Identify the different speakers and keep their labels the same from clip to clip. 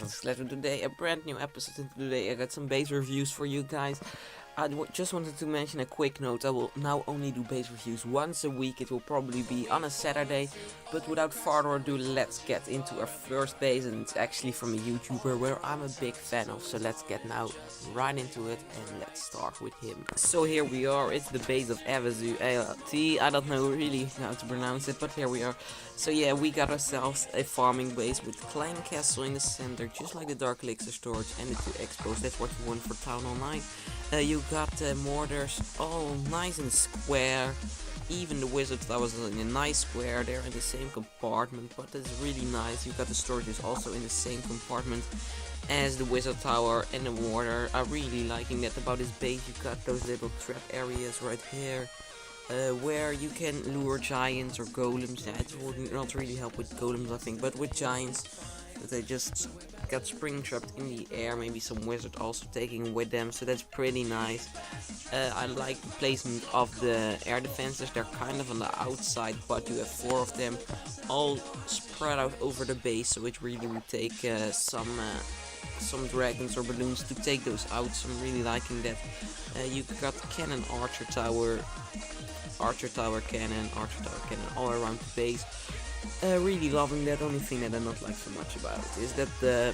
Speaker 1: FsuAlt today, a brand new episode, and today I got some base reviews for you guys. I just wanted to mention a quick note. I will now only do base reviews once a week. It will probably be on a Saturday, but without further ado, let's get into our first base, and it's actually from a YouTuber where I'm a big fan of. So let's get now right into it, and let's start with him. So here we are. It's the base of FsuAlt. I don't know really how to pronounce it, but here we are. So yeah, we got ourselves a farming base with Klein Castle in the center, just like the Dark Elixir storage and the 2 expos. That's what you want for Town Hall 9. You got mortars all nice and square. Even the wizard towers in a nice square. They're in the same compartment, but that's really nice. You got the storages also in the same compartment as the wizard tower and the mortar. I'm really liking that about this base. You got those little trap areas right here. Where you can lure giants or golems. Yeah, it would not really help with golems, I think, but with giants, that they just got spring trapped in the air. Maybe some wizard also taking with them, so that's pretty nice. I like the placement of the air defenses. They're kind of on the outside, but you have 4 of them all spread out over the base, so it really would take some dragons or balloons to take those out. So I'm really liking that. You got cannon, archer tower, cannon all around the base. Really loving that. Only thing that I don't like so much about it is that the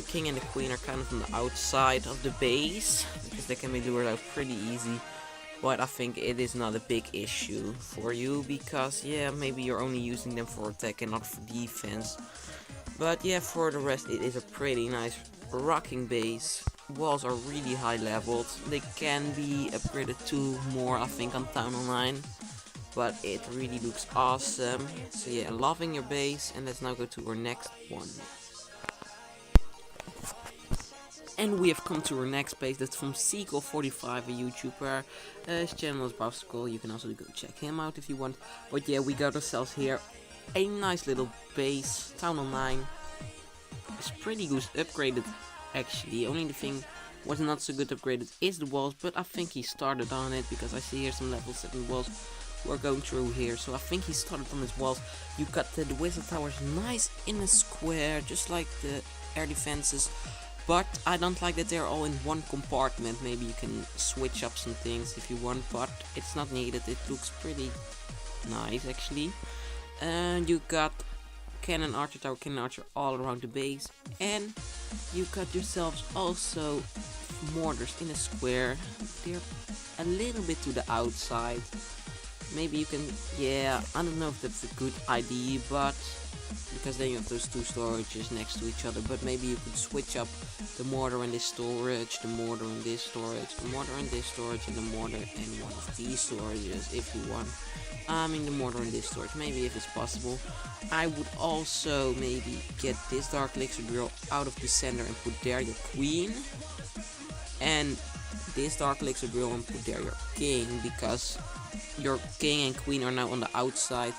Speaker 1: king and the queen are kind of on the outside of the base, because they can be lured out pretty easy. But I think it is not a big issue for you, because yeah, maybe you're only using them for attack and not for defense. But yeah, for the rest, it is a pretty nice rocking base. Walls are really high leveled. They can be upgraded to more, I think, on Town Hall 9. But it really looks awesome. So yeah, loving your base. And let's now go to our next one. And we have come to our next base. That's from Seagull45, a YouTuber. His channel is Bowskull. You can also go check him out if you want. But yeah, we got ourselves here a nice little base. Town Hall 9. It's pretty good upgraded, actually. Only the thing was not so good upgraded is the walls, but I think he started on it, because I see here some level 7 walls we're going through here. So I think he started on his walls. You got the wizard towers nice in a square, just like the air defenses. But I don't like that they're all in one compartment. Maybe you can switch up some things if you want, but it's not needed. It looks pretty nice, actually. And you got cannon, archer tower, cannon, archer all around the base. And you got yourselves also mortars in a square. They're a little bit to the outside. Maybe you can, yeah, I don't know if that's a good idea, but because then you have those 2 storages next to each other. But maybe you could switch up the mortar in this storage, the mortar in this storage, the mortar in this storage, and the mortar in one of these storages if you want. I mean the mortar in this storage, maybe if it's possible. I would also maybe get this Dark Elixir drill out of the center and put there your queen. And this Dark Elixir drill and put there your king, because your king and queen are now on the outside.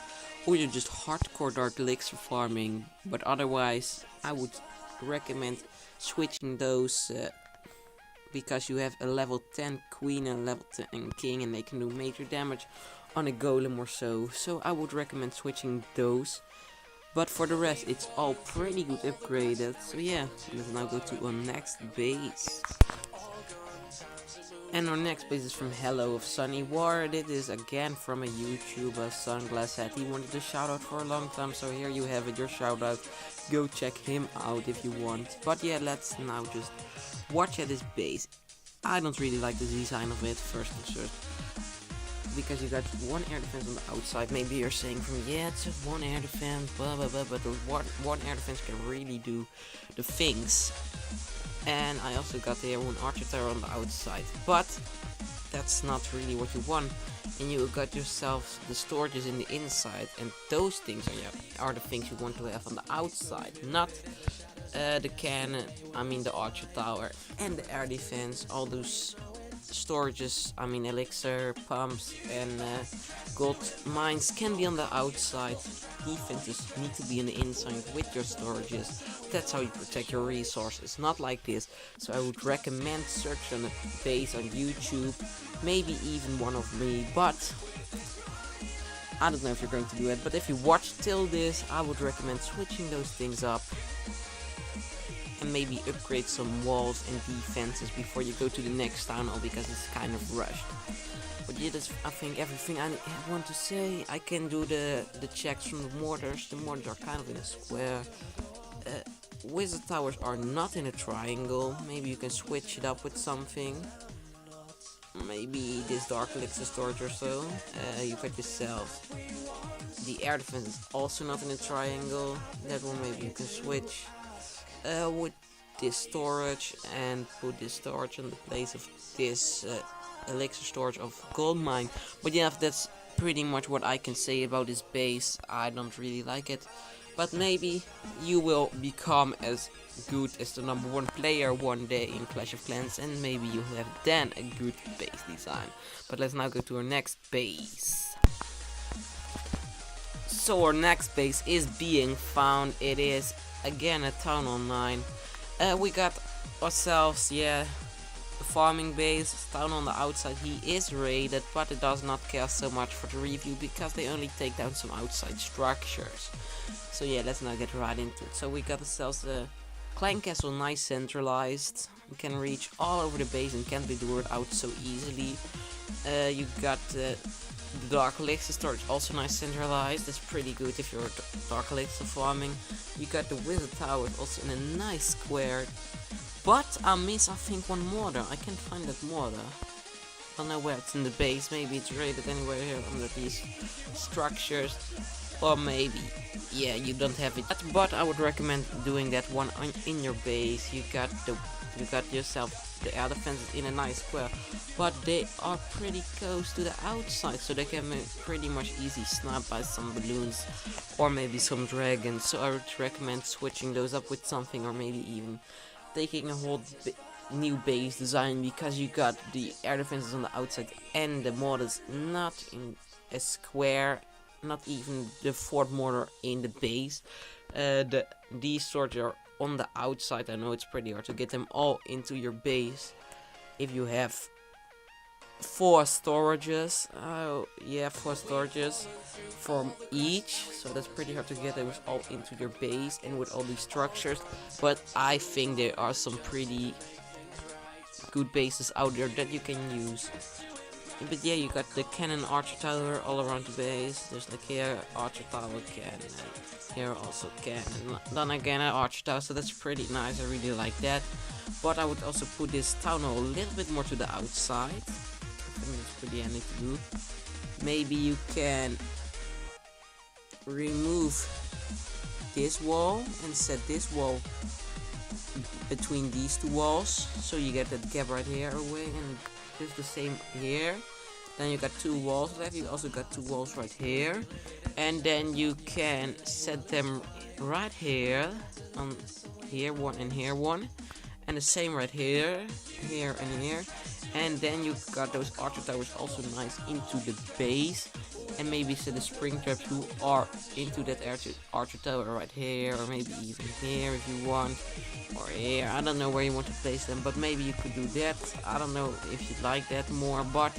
Speaker 1: Or you're just hardcore Dark Elixir farming. But otherwise, I would recommend switching those, because you have a level 10 queen and a level 10 king, and they can do major damage on a golem or so. So I would recommend switching those. But for the rest, it's all pretty good upgraded. So yeah, let's now go to our next base. And our next base is from Hello of Sunny War. It is again from a YouTuber, Sunglass Hat. He wanted a shout out for a long time, so here you have it, your shout out. Go check him out if you want. But yeah, let's now just watch at this base. I don't really like the design of it, first and first, because you got 1 air defense on the outside. Maybe you're saying from, yeah, it's just 1 air defense, blah blah blah, but the one air defense can really do the things. And I also got the 1 archer tower on the outside, but that's not really what you want. And you got yourself the storages in the inside, and those things are the things you want to have on the outside, not the cannon, I mean the archer tower and the air defense. All those storages, I mean elixir, pumps and gold mines can be on the outside. Defenses need to be on the inside with your storages. That's how you protect your resources, not like this. So I would recommend searching a base on YouTube, maybe even one of me, but I don't know if you're going to do it. But if you watch till this, I would recommend switching those things up. and maybe upgrade some walls and defenses before you go to the next town hall, because it's kind of rushed. But yeah, that's I think everything I want to say. I can do the checks from the mortars. The mortars are kind of in a square. Wizard towers are not in a triangle. Maybe you can switch it up with something. Maybe this dark elixir storage or so. You got yourself. The air defense is also not in a triangle. That one maybe you can switch with this storage and put this storage in the place of this elixir storage of gold mine. But yeah, that's pretty much what I can say about this base. I don't really like it, but maybe you will become as good as the #1 player one day in Clash of Clans, and maybe you have then a good base design. But let's now go to our next base. So our next base is being found. It is again a Town Hall 9. We got ourselves, yeah, the farming base. Town on the outside, he is raided, but it does not care so much for the review because they only take down some outside structures. So yeah, let's now get right into it. So we got ourselves the clan castle, nice centralized. We can reach all over the base and can't be lured out so easily. You got the dark elixir storage, also nice centralized. That's pretty good if you're dark elixir farming. You got the wizard tower also in a nice square. But I miss, I think, one mortar. I can't find that mortar. I don't know where it's in the base. Maybe it's raided anywhere here under these structures. Or maybe, yeah, you don't have it. But I would recommend doing that one in your base. You got yourself the air defenses in a nice square, but they are pretty close to the outside, so they can be pretty much easy sniped by some balloons or maybe some dragons. So I would recommend switching those up with something, or maybe even taking a whole new base design, because you got the air defenses on the outside and the mortars not in a square, not even the fourth mortar in the base. These sorts are on the outside. I know it's pretty hard to get them all into your base if you have 4 storages. Yeah, 4 storages from each, so that's pretty hard to get those all into your base and with all these structures. But I think there are some pretty good bases out there that you can use. But yeah, you got the cannon archer tower all around the base. There's like here archer tower, cannon, here also cannon, then again an archer tower, so that's pretty nice. I really like that. But I would also put this town hall a little bit more to the outside. I think it's pretty handy to do. Maybe you can remove this wall and set this wall between these 2 walls, so you get that gap right here away, and just the same here. Then you got 2 walls left. You also got 2 walls right here, and then you can set them right here, here one and here one, and the same right here, here and here. And then you got those archer towers also nice into the base, and maybe set the spring traps who are into that archer tower right here, or maybe even here if you want, or here. I don't know where you want to place them, but maybe you could do that. I don't know if you like that more, but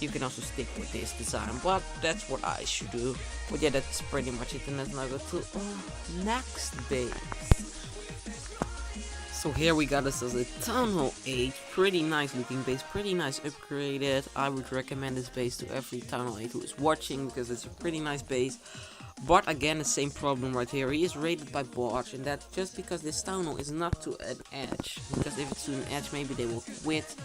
Speaker 1: you can also stick with this design. But that's what I should do. But yeah, that's pretty much it, and let's now go to next base. So here we got ourselves a Town Hall 8, pretty nice looking base, pretty nice upgraded. I would recommend this base to every Town Hall 8 who is watching, because it's a pretty nice base. But again, the same problem right here. He is raided by bots, and that's just because this Town Hall is not to an edge. Because if it's to an edge, maybe they will quit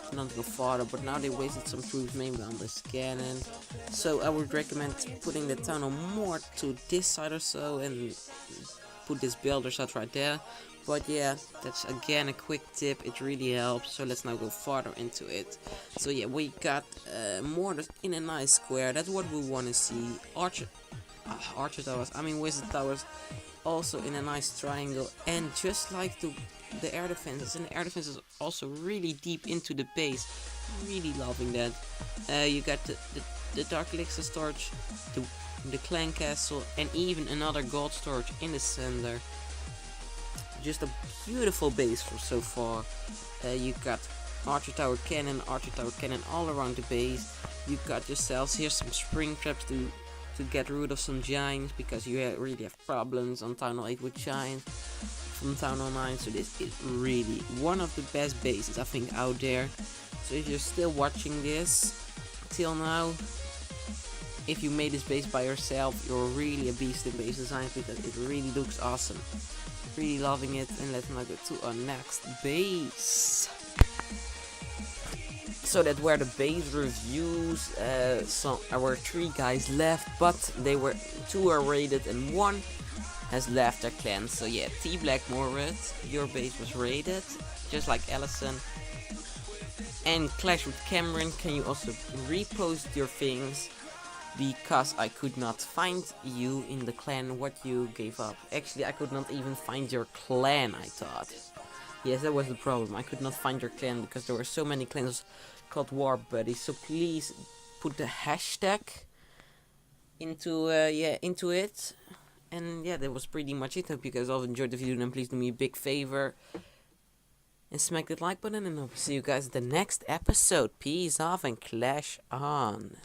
Speaker 1: and not go farther. But now they wasted some troops, maybe on this cannon. So I would recommend putting the Town Hall more to this side or so, and put this builder side right there. But yeah, that's again a quick tip, it really helps. So let's now go farther into it. So yeah, we got mortars in a nice square. That's what we want to see. Archer towers, I mean wizard towers, also in a nice triangle. And just like the air defenses, and the air defenses also really deep into the base. Really loving that. You got the dark elixir storage, the clan castle, and even another gold storage in the center. Just a beautiful base for so far. You got archer tower cannon all around the base. You got yourselves here some spring traps to get rid of some giants, because you really have problems on Town Hall 8 with giants. from Town Online, so this is really one of the best bases I think out there. So if you're still watching this till now, if you made this base by yourself, you're really a beast in base design, because it really looks awesome. Really loving it. And let's now go to our next base. So that were the base reviews. So there were 3 guys left, but 2 are raided and 1 has left their clan. So yeah, T Black Morrid, your base was raided, just like Allison. And Clash with Cameron, can you also repost your things? Because I could not find you in the clan what you gave up. Actually, I could not even find your clan, I thought. Yes, that was the problem. I could not find your clan because there were so many clans called War Buddies. So please put the hashtag into it. And yeah, that was pretty much it. Hope you guys all enjoyed the video, and please do me a big favor and smack that like button, and I'll see you guys in the next episode. Peace off and clash on.